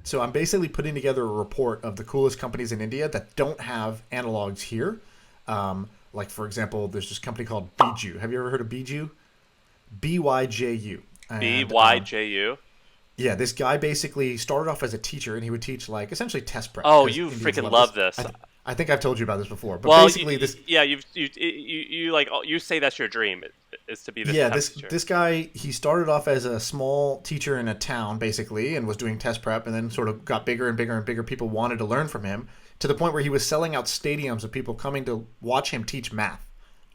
So I'm basically putting together a report of the coolest companies in India that don't have analogs here. Like, for example, there's this company called BYJU. Have you ever heard of BYJU? BYJU. And BYJU. yeah, this guy basically started off as a teacher, and he would teach like essentially test prep Oh, because you Indians freaking love this. love this. I think I've told you about this before, but Well, basically this. yeah, you like you say that's your dream is to be this Yeah, test teacher. this guy, he started off as a small teacher in a town basically, and was doing test prep, and then sort of got bigger and bigger and bigger. People wanted to learn from him to the point where he was selling out stadiums of people coming to watch him teach math.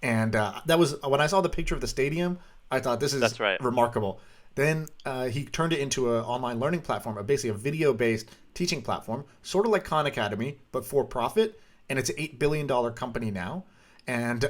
And that was when I saw the picture of the stadium, I thought this is That's right. remarkable. Then he turned it into an online learning platform, basically a video-based teaching platform, sort of like Khan Academy, but for profit. And it's an $8 billion company now. And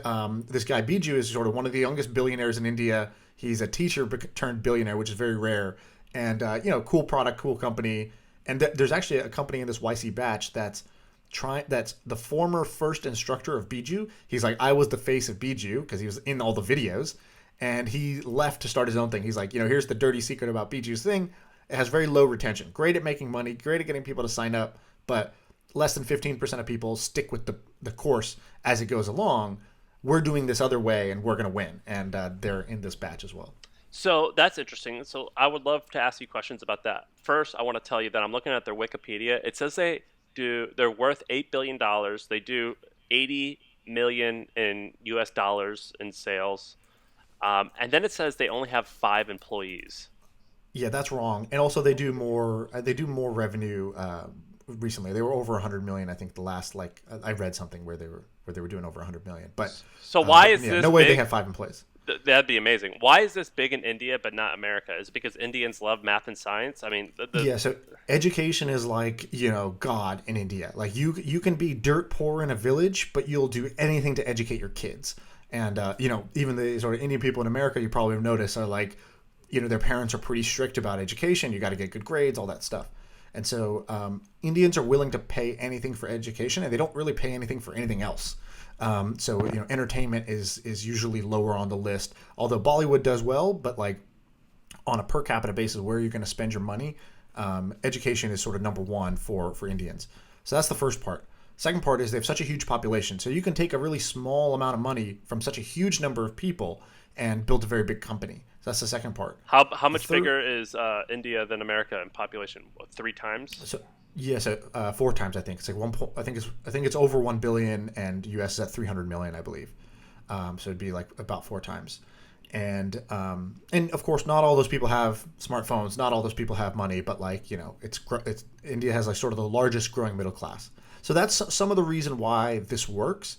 this guy Biju is sort of one of the youngest billionaires in India. He's a teacher turned billionaire, which is very rare. And cool product, cool company. And there's actually a company in this YC batch that's the former first instructor of Biju. He's like, I was the face of Biju because he was in all the videos, and he left to start his own thing. He's like, here's the dirty secret about Biju's thing. It has very low retention. Great at making money, great at getting people to sign up, but less than 15% of people stick with the course as it goes along. We're doing this other way, and we're going to win. And they're in this batch as well. So that's interesting. So I would love to ask you questions about that. First, I want to tell you that I'm looking at their Wikipedia. It says they're worth $8 billion. They do 80 million in US dollars in sales. And then it says they only have 5 employees. Yeah, that's wrong. And also they do more revenue recently. They were over 100 million, I think the last I read something where they were doing over 100 million. But so why is this no way big? they have 5 employees. That'd be amazing. Why is this big in India but not America? Is it because Indians love math and science? I mean, yeah. So education is like God in India. Like you can be dirt poor in a village, but you'll do anything to educate your kids. And even the sort of Indian people in America, you probably have noticed, are like, their parents are pretty strict about education. You got to get good grades, all that stuff. And so Indians are willing to pay anything for education, and they don't really pay anything for anything else. So entertainment is usually lower on the list, although Bollywood does well, but like on a per capita basis, where you're going to spend your money, education is sort of number one for Indians. So that's the first part. Second part is they have such a huge population, so you can take a really small amount of money from such a huge number of people and build a very big company. So that's the second part. How much bigger is India than America in population? What, 3 times? So yeah, so 4 times I think. It's like I think it's over 1 billion, and US is at 300 million, I believe. So it'd be like about 4 times. And of course, not all those people have smartphones. Not all those people have money. But it's India has like sort of the largest growing middle class. So that's some of the reason why this works,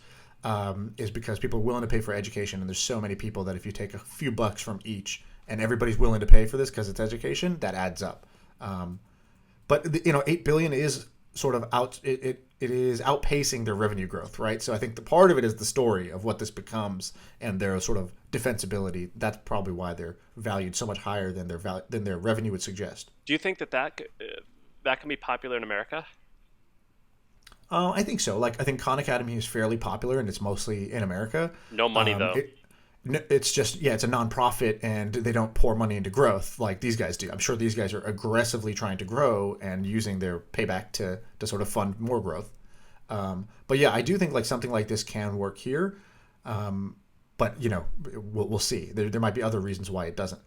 is because people are willing to pay for education, and there's so many people that if you take a few bucks from each, and everybody's willing to pay for this because it's education, that adds up. But 8 billion is sort of it is outpacing their revenue growth, right? So I think the part of it is the story of what this becomes and their sort of defensibility. That's probably why they're valued so much higher than their revenue would suggest. Do you think that can be popular in America? I think so. Like, I think Khan Academy is fairly popular, and it's mostly in America. No money though. It's just, it's a nonprofit, and they don't pour money into growth like these guys do. I'm sure these guys are aggressively trying to grow and using their payback to sort of fund more growth. But yeah, I do think like something like this can work here. But we'll see. There might be other reasons why it doesn't.